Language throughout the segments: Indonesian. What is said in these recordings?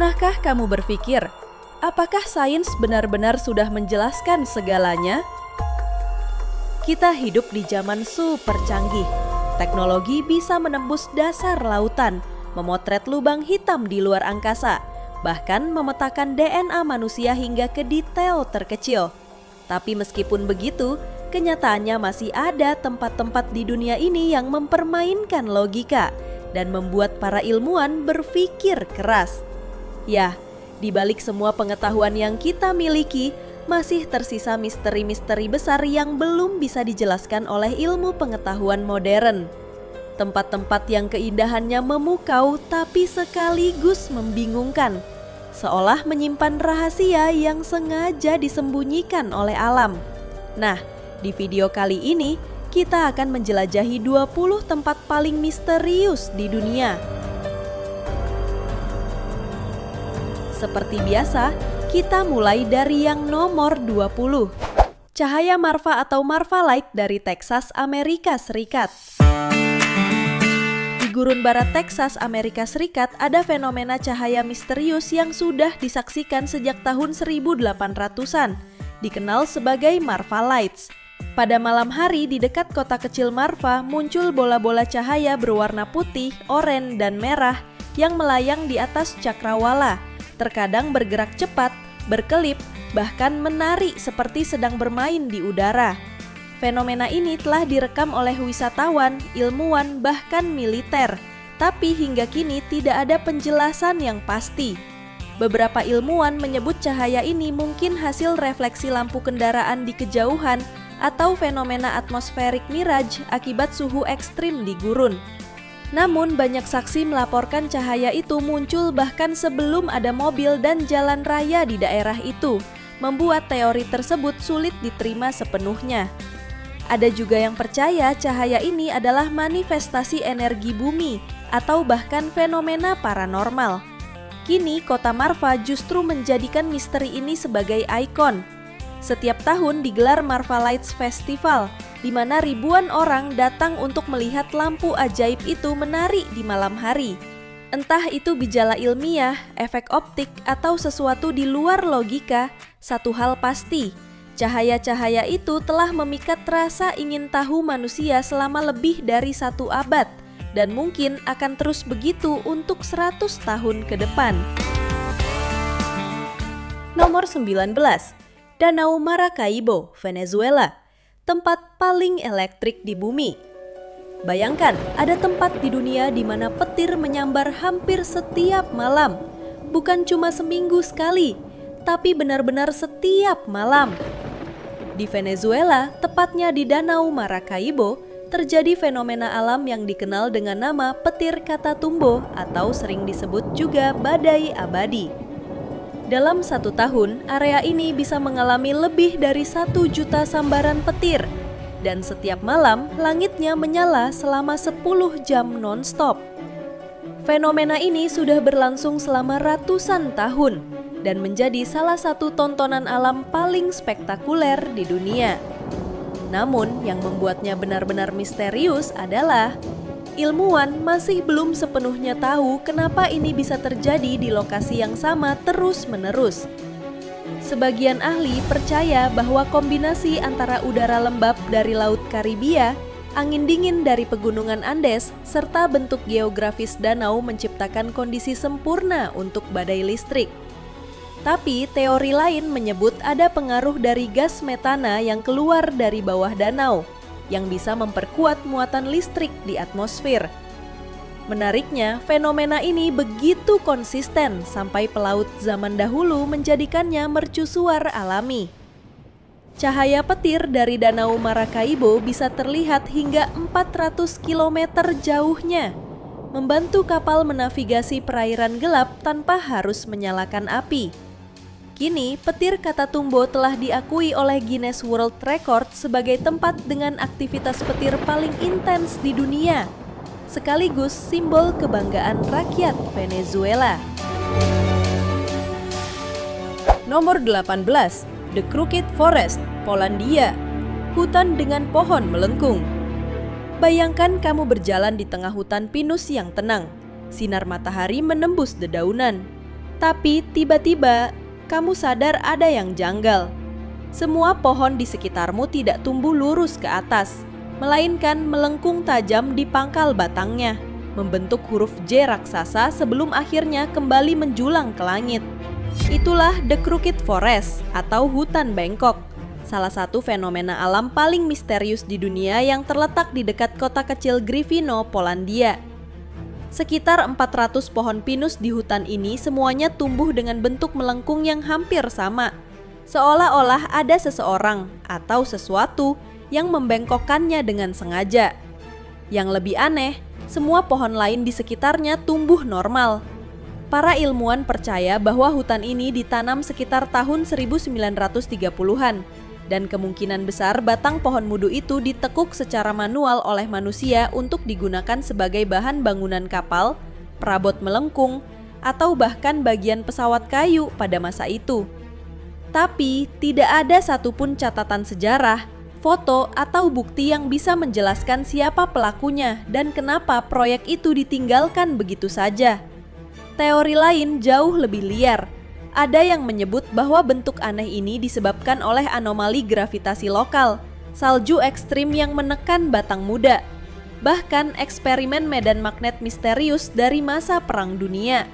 Pernahkah kamu berpikir, apakah sains benar-benar sudah menjelaskan segalanya? Kita hidup di zaman super canggih. Teknologi bisa menembus dasar lautan, memotret lubang hitam di luar angkasa, bahkan memetakan DNA manusia hingga ke detail terkecil. Tapi meskipun begitu, kenyataannya masih ada tempat-tempat di dunia ini yang mempermainkan logika dan membuat para ilmuwan berpikir keras. Ya, di balik semua pengetahuan yang kita miliki, masih tersisa misteri-misteri besar yang belum bisa dijelaskan oleh ilmu pengetahuan modern. Tempat-tempat yang keindahannya memukau tapi sekaligus membingungkan, seolah menyimpan rahasia yang sengaja disembunyikan oleh alam. Nah, di video kali ini kita akan menjelajahi 20 tempat paling misterius di dunia. Seperti biasa, kita mulai dari yang nomor 20. Cahaya Marfa atau Marfa Light dari Texas, Amerika Serikat. Di gurun barat Texas, Amerika Serikat ada fenomena cahaya misterius yang sudah disaksikan sejak tahun 1800-an, dikenal sebagai Marfa Lights. Pada malam hari di dekat kota kecil Marfa muncul bola-bola cahaya berwarna putih, oranye, dan merah yang melayang di atas cakrawala. Terkadang bergerak cepat, berkelip, bahkan menari seperti sedang bermain di udara. Fenomena ini telah direkam oleh wisatawan, ilmuwan, bahkan militer. Tapi hingga kini tidak ada penjelasan yang pasti. Beberapa ilmuwan menyebut cahaya ini mungkin hasil refleksi lampu kendaraan di kejauhan atau fenomena atmosferik mirage akibat suhu ekstrim di gurun. Namun banyak saksi melaporkan cahaya itu muncul bahkan sebelum ada mobil dan jalan raya di daerah itu, membuat teori tersebut sulit diterima sepenuhnya. Ada juga yang percaya cahaya ini adalah manifestasi energi bumi atau bahkan fenomena paranormal. Kini kota Marfa justru menjadikan misteri ini sebagai ikon. Setiap tahun digelar Marfa Lights Festival, di mana ribuan orang datang untuk melihat lampu ajaib itu menari di malam hari. Entah itu gejala ilmiah, efek optik, atau sesuatu di luar logika, satu hal pasti, cahaya-cahaya itu telah memikat rasa ingin tahu manusia selama lebih dari 1 abad, dan mungkin akan terus begitu untuk 100 tahun ke depan. Nomor 19. Danau Maracaibo, Venezuela, tempat paling elektrik di bumi. Bayangkan, ada tempat di dunia di mana petir menyambar hampir setiap malam. Bukan cuma seminggu sekali, tapi benar-benar setiap malam. Di Venezuela, tepatnya di Danau Maracaibo, terjadi fenomena alam yang dikenal dengan nama petir Catatumbo atau sering disebut juga badai abadi. Dalam 1 tahun, area ini bisa mengalami lebih dari 1 juta sambaran petir. Dan setiap malam, langitnya menyala selama 10 jam non-stop. Fenomena ini sudah berlangsung selama ratusan tahun dan menjadi salah satu tontonan alam paling spektakuler di dunia. Namun, yang membuatnya benar-benar misterius adalah ilmuwan masih belum sepenuhnya tahu kenapa ini bisa terjadi di lokasi yang sama terus-menerus. Sebagian ahli percaya bahwa kombinasi antara udara lembab dari Laut Karibia, angin dingin dari pegunungan Andes, serta bentuk geografis danau menciptakan kondisi sempurna untuk badai listrik. Tapi teori lain menyebut ada pengaruh dari gas metana yang keluar dari bawah danau, yang bisa memperkuat muatan listrik di atmosfer. Menariknya, fenomena ini begitu konsisten sampai pelaut zaman dahulu menjadikannya mercusuar alami. Cahaya petir dari Danau Maracaibo bisa terlihat hingga 400 km jauhnya, membantu kapal menavigasi perairan gelap tanpa harus menyalakan api. Kini, petir Catatumbo telah diakui oleh Guinness World Record sebagai tempat dengan aktivitas petir paling intens di dunia, sekaligus simbol kebanggaan rakyat Venezuela. Nomor 18. The Crooked Forest, Polandia, hutan dengan pohon melengkung. Bayangkan kamu berjalan di tengah hutan pinus yang tenang. Sinar matahari menembus dedaunan. Tapi tiba-tiba kamu sadar ada yang janggal. Semua pohon di sekitarmu tidak tumbuh lurus ke atas, melainkan melengkung tajam di pangkal batangnya, membentuk huruf J raksasa sebelum akhirnya kembali menjulang ke langit. Itulah The Crooked Forest atau hutan bengkok, salah satu fenomena alam paling misterius di dunia yang terletak di dekat kota kecil Gryfino, Polandia. Sekitar 400 pohon pinus di hutan ini semuanya tumbuh dengan bentuk melengkung yang hampir sama, seolah-olah ada seseorang atau sesuatu yang membengkokkannya dengan sengaja. Yang lebih aneh, semua pohon lain di sekitarnya tumbuh normal. Para ilmuwan percaya bahwa hutan ini ditanam sekitar tahun 1930-an, dan kemungkinan besar batang pohon mudu itu ditekuk secara manual oleh manusia untuk digunakan sebagai bahan bangunan kapal, perabot melengkung, atau bahkan bagian pesawat kayu pada masa itu. Tapi tidak ada satupun catatan sejarah, foto, atau bukti yang bisa menjelaskan siapa pelakunya dan kenapa proyek itu ditinggalkan begitu saja. Teori lain jauh lebih liar. Ada yang menyebut bahwa bentuk aneh ini disebabkan oleh anomali gravitasi lokal, salju ekstrim yang menekan batang muda, bahkan eksperimen medan magnet misterius dari masa Perang Dunia.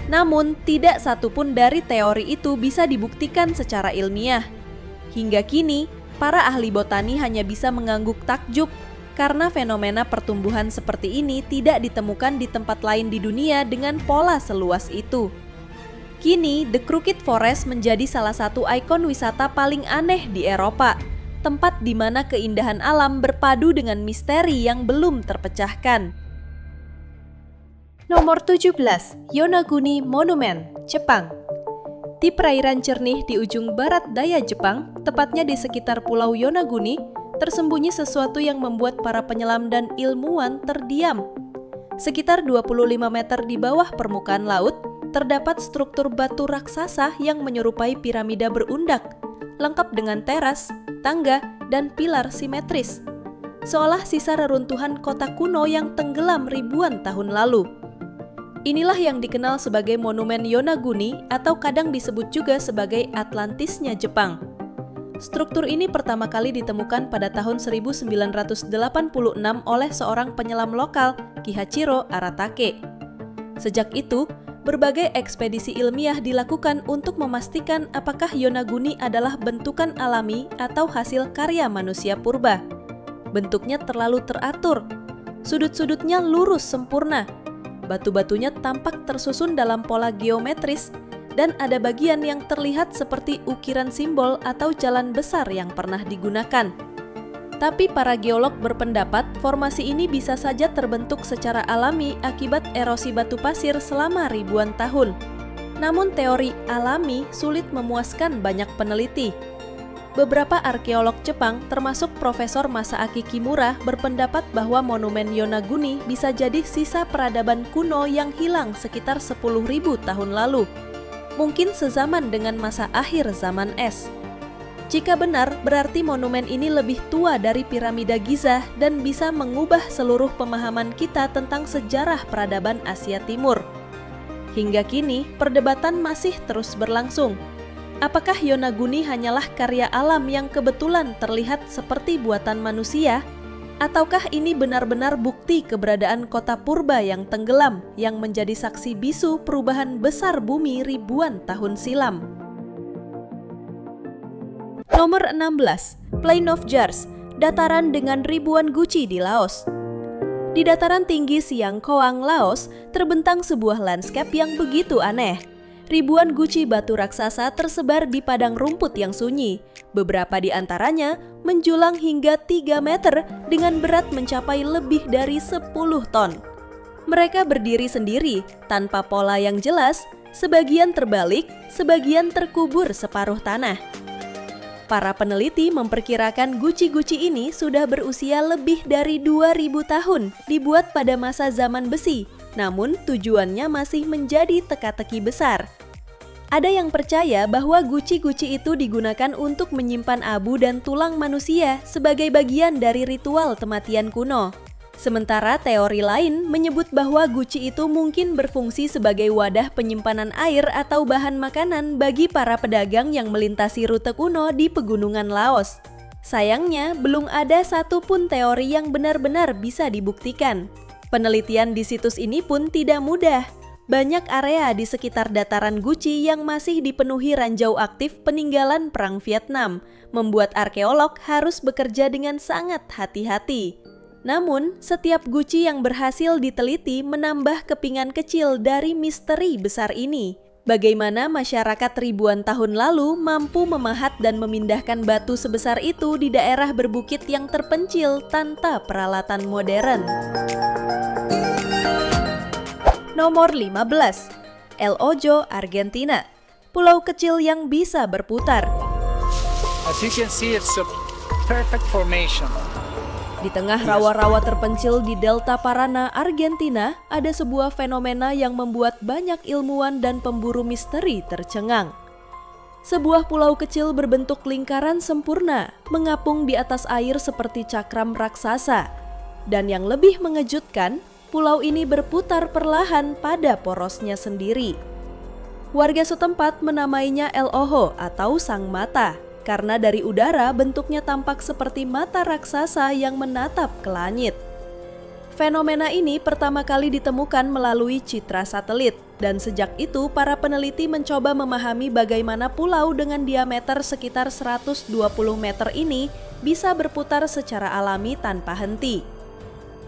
Namun, tidak satupun dari teori itu bisa dibuktikan secara ilmiah. Hingga kini, para ahli botani hanya bisa mengangguk takjub karena fenomena pertumbuhan seperti ini tidak ditemukan di tempat lain di dunia dengan pola seluas itu. Kini, The Crooked Forest menjadi salah satu ikon wisata paling aneh di Eropa, tempat di mana keindahan alam berpadu dengan misteri yang belum terpecahkan. Nomor 17, Yonaguni Monument, Jepang. Di perairan jernih di ujung barat daya Jepang, tepatnya di sekitar Pulau Yonaguni, tersembunyi sesuatu yang membuat para penyelam dan ilmuwan terdiam. Sekitar 25 meter di bawah permukaan laut, terdapat struktur batu raksasa yang menyerupai piramida berundak, lengkap dengan teras, tangga, dan pilar simetris. Seolah sisa reruntuhan kota kuno yang tenggelam ribuan tahun lalu. Inilah yang dikenal sebagai Monumen Yonaguni atau kadang disebut juga sebagai Atlantisnya Jepang. Struktur ini pertama kali ditemukan pada tahun 1986 oleh seorang penyelam lokal, Kihachiro Aratake. Sejak itu, berbagai ekspedisi ilmiah dilakukan untuk memastikan apakah Yonaguni adalah bentukan alami atau hasil karya manusia purba. Bentuknya terlalu teratur, sudut-sudutnya lurus sempurna, batu-batunya tampak tersusun dalam pola geometris, dan ada bagian yang terlihat seperti ukiran simbol atau jalan besar yang pernah digunakan. Tapi para geolog berpendapat formasi ini bisa saja terbentuk secara alami akibat erosi batu pasir selama ribuan tahun. Namun teori alami sulit memuaskan banyak peneliti. Beberapa arkeolog Jepang termasuk Profesor Masaaki Kimura berpendapat bahwa Monumen Yonaguni bisa jadi sisa peradaban kuno yang hilang sekitar 10.000 tahun lalu. Mungkin sezaman dengan masa akhir zaman es. Jika benar, berarti monumen ini lebih tua dari piramida Giza dan bisa mengubah seluruh pemahaman kita tentang sejarah peradaban Asia Timur. Hingga kini, perdebatan masih terus berlangsung. Apakah Yonaguni hanyalah karya alam yang kebetulan terlihat seperti buatan manusia? Ataukah ini benar-benar bukti keberadaan kota purba yang tenggelam yang menjadi saksi bisu perubahan besar bumi ribuan tahun silam? Nomor 16, Plain of Jars, dataran dengan ribuan guci di Laos. Di dataran tinggi Siang Koang, Laos, terbentang sebuah landscape yang begitu aneh. Ribuan guci batu raksasa tersebar di padang rumput yang sunyi. Beberapa di antaranya menjulang hingga 3 meter dengan berat mencapai lebih dari 10 ton. Mereka berdiri sendiri, tanpa pola yang jelas, sebagian terbalik, sebagian terkubur separuh tanah. Para peneliti memperkirakan guci-guci ini sudah berusia lebih dari 2000 tahun, dibuat pada masa zaman besi, namun tujuannya masih menjadi teka-teki besar. Ada yang percaya bahwa guci-guci itu digunakan untuk menyimpan abu dan tulang manusia sebagai bagian dari ritual kematian kuno. Sementara teori lain menyebut bahwa guci itu mungkin berfungsi sebagai wadah penyimpanan air atau bahan makanan bagi para pedagang yang melintasi rute kuno di pegunungan Laos. Sayangnya, belum ada satupun teori yang benar-benar bisa dibuktikan. Penelitian di situs ini pun tidak mudah. Banyak area di sekitar dataran Guci yang masih dipenuhi ranjau aktif peninggalan Perang Vietnam, membuat arkeolog harus bekerja dengan sangat hati-hati. Namun, setiap guci yang berhasil diteliti menambah kepingan kecil dari misteri besar ini. Bagaimana masyarakat ribuan tahun lalu mampu memahat dan memindahkan batu sebesar itu di daerah berbukit yang terpencil tanpa peralatan modern. Nomor 15. El Hoyo, Argentina. Pulau kecil yang bisa berputar. As you can see, it's a perfect formation. Di tengah rawa-rawa terpencil di Delta Paraná, Argentina, ada sebuah fenomena yang membuat banyak ilmuwan dan pemburu misteri tercengang. Sebuah pulau kecil berbentuk lingkaran sempurna, mengapung di atas air seperti cakram raksasa. Dan yang lebih mengejutkan, pulau ini berputar perlahan pada porosnya sendiri. Warga setempat menamainya El Hoyo atau Sang Mata, karena dari udara bentuknya tampak seperti mata raksasa yang menatap ke langit. Fenomena ini pertama kali ditemukan melalui citra satelit, dan sejak itu para peneliti mencoba memahami bagaimana pulau dengan diameter sekitar 120 meter ini bisa berputar secara alami tanpa henti.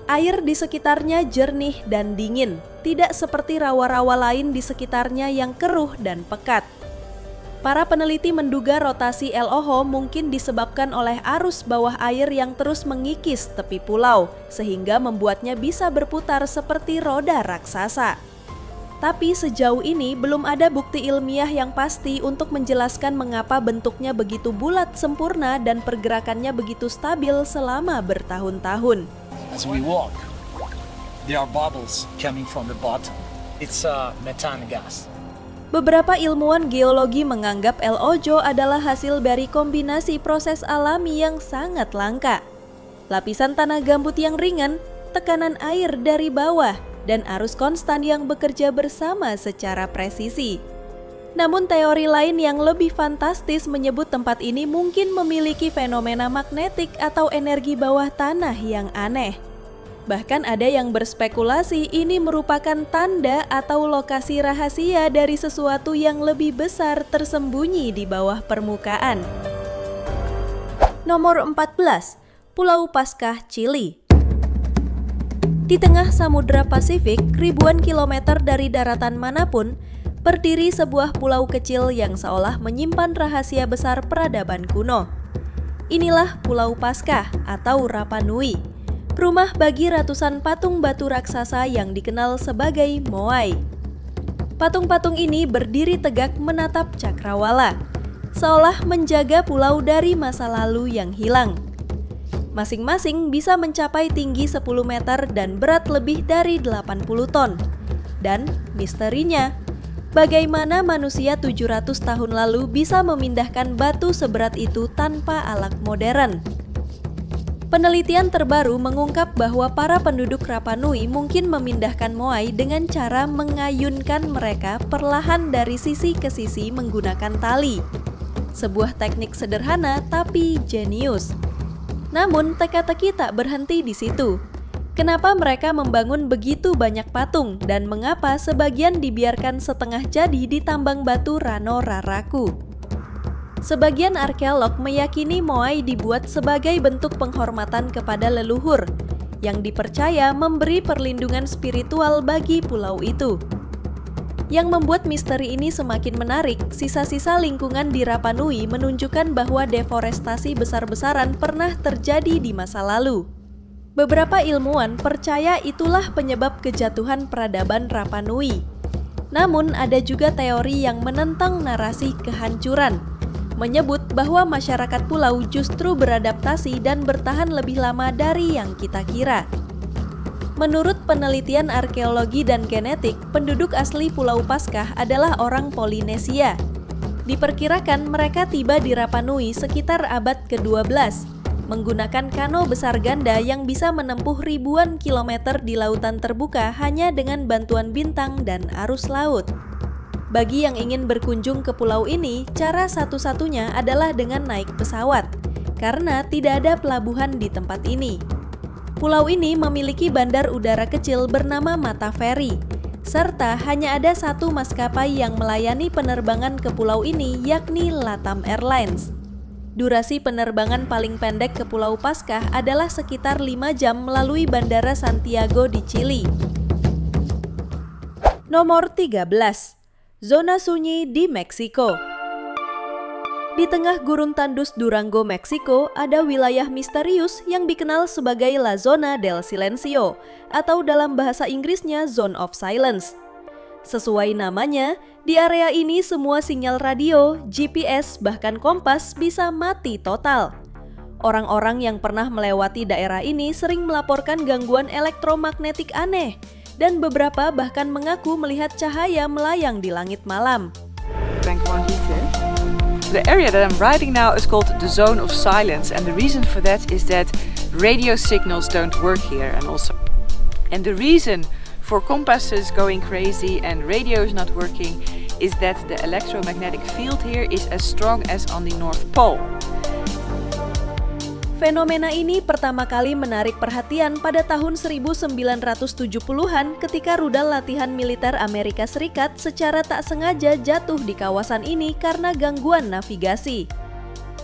Air di sekitarnya jernih dan dingin, tidak seperti rawa-rawa lain di sekitarnya yang keruh dan pekat. Para peneliti menduga rotasi El Hoyo mungkin disebabkan oleh arus bawah air yang terus mengikis tepi pulau, sehingga membuatnya bisa berputar seperti roda raksasa. Tapi sejauh ini belum ada bukti ilmiah yang pasti untuk menjelaskan mengapa bentuknya begitu bulat sempurna dan pergerakannya begitu stabil selama bertahun-tahun. As we walk, there are bubbles coming from the bottom. It's methane gas. Beberapa ilmuwan geologi menganggap El Hoyo adalah hasil dari kombinasi proses alami yang sangat langka. Lapisan tanah gambut yang ringan, tekanan air dari bawah, dan arus konstan yang bekerja bersama secara presisi. Namun teori lain yang lebih fantastis menyebut tempat ini mungkin memiliki fenomena magnetik atau energi bawah tanah yang aneh. Bahkan ada yang berspekulasi ini merupakan tanda atau lokasi rahasia dari sesuatu yang lebih besar tersembunyi di bawah permukaan. Nomor 14. Pulau Paskah, Chili. Di tengah Samudra Pasifik, ribuan kilometer dari daratan manapun, berdiri sebuah pulau kecil yang seolah menyimpan rahasia besar peradaban kuno. Inilah Pulau Paskah atau Rapa Nui, rumah bagi ratusan patung batu raksasa yang dikenal sebagai Moai. Patung-patung ini berdiri tegak menatap cakrawala, seolah menjaga pulau dari masa lalu yang hilang. Masing-masing bisa mencapai tinggi 10 meter dan berat lebih dari 80 ton. Dan misterinya, bagaimana manusia 700 tahun lalu bisa memindahkan batu seberat itu tanpa alat modern? Penelitian terbaru mengungkap bahwa para penduduk Rapa Nui mungkin memindahkan Moai dengan cara mengayunkan mereka perlahan dari sisi ke sisi menggunakan tali. Sebuah teknik sederhana tapi jenius. Namun teka-teki tak berhenti di situ. Kenapa mereka membangun begitu banyak patung dan mengapa sebagian dibiarkan setengah jadi di tambang batu Rano Raraku? Sebagian arkeolog meyakini Moai dibuat sebagai bentuk penghormatan kepada leluhur, yang dipercaya memberi perlindungan spiritual bagi pulau itu. Yang membuat misteri ini semakin menarik, sisa-sisa lingkungan di Rapa Nui menunjukkan bahwa deforestasi besar-besaran pernah terjadi di masa lalu. Beberapa ilmuwan percaya itulah penyebab kejatuhan peradaban Rapa Nui. Namun ada juga teori yang menentang narasi kehancuran, menyebut bahwa masyarakat pulau justru beradaptasi dan bertahan lebih lama dari yang kita kira. Menurut penelitian arkeologi dan genetik, penduduk asli Pulau Paskah adalah orang Polinesia. Diperkirakan mereka tiba di Rapa Nui sekitar abad ke-12. menggunakan kano besar ganda yang bisa menempuh ribuan kilometer di lautan terbuka hanya dengan bantuan bintang dan arus laut. Bagi yang ingin berkunjung ke pulau ini, cara satu-satunya adalah dengan naik pesawat, karena tidak ada pelabuhan di tempat ini. Pulau ini memiliki bandar udara kecil bernama Mata Ferry, serta hanya ada satu maskapai yang melayani penerbangan ke pulau ini, yakni Latam Airlines. Durasi penerbangan paling pendek ke Pulau Paskah adalah sekitar 5 jam melalui Bandara Santiago di Chili. Nomor 13. Zona sunyi di Meksiko. Di tengah gurun tandus Durango, Meksiko, ada wilayah misterius yang dikenal sebagai La Zona del Silencio, atau dalam bahasa Inggrisnya Zone of Silence. Sesuai namanya, di area ini semua sinyal radio, GPS, bahkan kompas bisa mati total. Orang-orang yang pernah melewati daerah ini sering melaporkan gangguan elektromagnetik aneh, dan beberapa bahkan mengaku melihat cahaya melayang di langit malam. The area that I'm riding now is called the Zone of Silence, and the reason for that is that radio signals don't work here, and the reason for compasses going crazy and radios not working is that the electromagnetic field here is as strong as on the North Pole. Fenomena ini pertama kali menarik perhatian pada tahun 1970-an ketika rudal latihan militer Amerika Serikat secara tak sengaja jatuh di kawasan ini karena gangguan navigasi.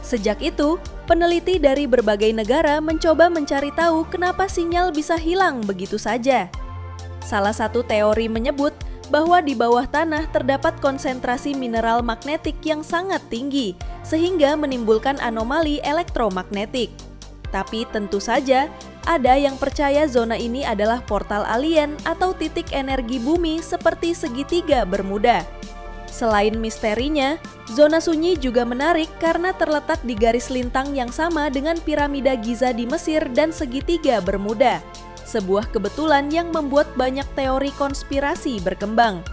Sejak itu, peneliti dari berbagai negara mencoba mencari tahu kenapa sinyal bisa hilang begitu saja. Salah satu teori menyebut bahwa di bawah tanah terdapat konsentrasi mineral magnetik yang sangat tinggi, sehingga menimbulkan anomali elektromagnetik. Tapi tentu saja, ada yang percaya zona ini adalah portal alien atau titik energi bumi seperti segitiga Bermuda. Selain misterinya, zona sunyi juga menarik karena terletak di garis lintang yang sama dengan piramida Giza di Mesir dan segitiga Bermuda. Sebuah kebetulan yang membuat banyak teori konspirasi berkembang.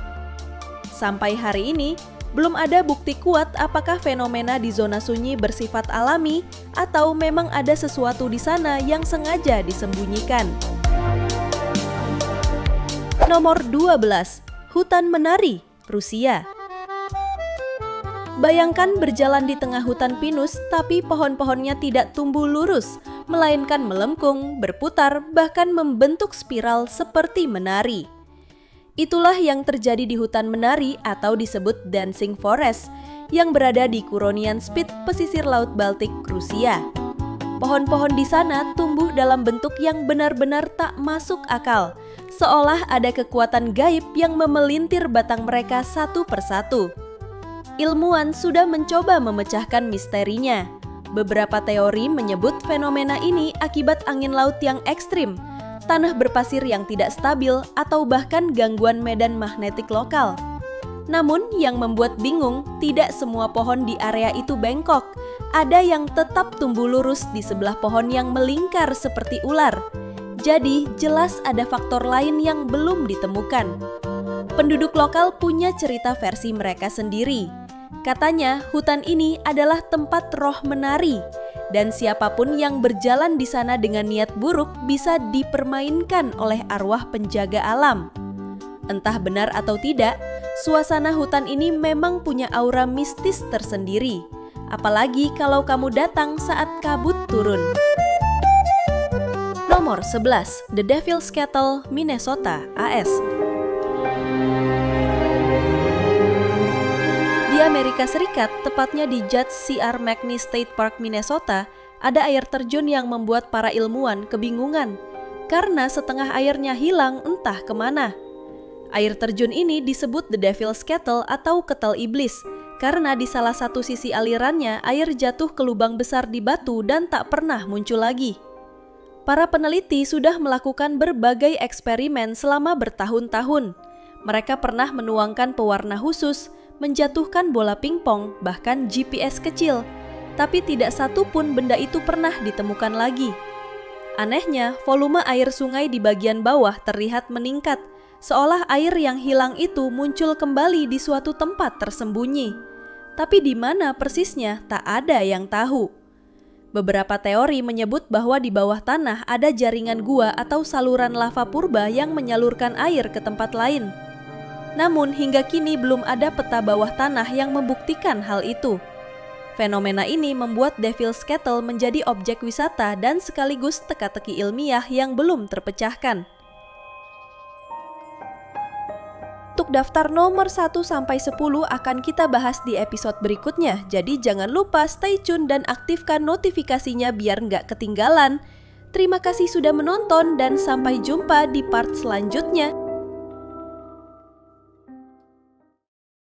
Sampai hari ini, belum ada bukti kuat apakah fenomena di zona sunyi bersifat alami atau memang ada sesuatu di sana yang sengaja disembunyikan. Nomor 12. Hutan menari, Rusia. Bayangkan berjalan di tengah hutan pinus tapi pohon-pohonnya tidak tumbuh lurus, melainkan melengkung, berputar, bahkan membentuk spiral seperti menari. Itulah yang terjadi di hutan menari atau disebut Dancing Forest yang berada di Kuronian Spit, pesisir Laut Baltik, Rusia. Pohon-pohon di sana tumbuh dalam bentuk yang benar-benar tak masuk akal, seolah ada kekuatan gaib yang memelintir batang mereka satu persatu. Ilmuwan sudah mencoba memecahkan misterinya. Beberapa teori menyebut fenomena ini akibat angin laut yang ekstrim, tanah berpasir yang tidak stabil, atau bahkan gangguan medan magnetik lokal. Namun yang membuat bingung, tidak semua pohon di area itu bengkok. Ada yang tetap tumbuh lurus di sebelah pohon yang melingkar seperti ular. Jadi jelas ada faktor lain yang belum ditemukan. Penduduk lokal punya cerita versi mereka sendiri. Katanya hutan ini adalah tempat roh menari, dan siapapun yang berjalan di sana dengan niat buruk bisa dipermainkan oleh arwah penjaga alam. Entah benar atau tidak, suasana hutan ini memang punya aura mistis tersendiri, apalagi kalau kamu datang saat kabut turun. Nomor 11, The Devil's Kettle, Minnesota, AS. Di Amerika Serikat, tepatnya di Judge C.R. McNee State Park, Minnesota, ada air terjun yang membuat para ilmuwan kebingungan karena setengah airnya hilang entah kemana. Air terjun ini disebut The Devil's Kettle atau ketel iblis karena di salah satu sisi alirannya air jatuh ke lubang besar di batu dan tak pernah muncul lagi. Para peneliti sudah melakukan berbagai eksperimen selama bertahun-tahun. Mereka pernah menuangkan pewarna khusus, menjatuhkan bola pingpong, bahkan GPS kecil, tapi tidak satu pun benda itu pernah ditemukan lagi. Anehnya, volume air sungai di bagian bawah terlihat meningkat, seolah air yang hilang itu muncul kembali di suatu tempat tersembunyi. Tapi di mana persisnya tak ada yang tahu. Beberapa teori menyebut bahwa di bawah tanah ada jaringan gua atau saluran lava purba yang menyalurkan air ke tempat lain. Namun hingga kini belum ada peta bawah tanah yang membuktikan hal itu. Fenomena ini membuat Devil's Kettle menjadi objek wisata dan sekaligus teka-teki ilmiah yang belum terpecahkan. Untuk daftar nomor 1 sampai 10 akan kita bahas di episode berikutnya. Jadi jangan lupa stay tune dan aktifkan notifikasinya biar nggak ketinggalan. Terima kasih sudah menonton dan sampai jumpa di part selanjutnya.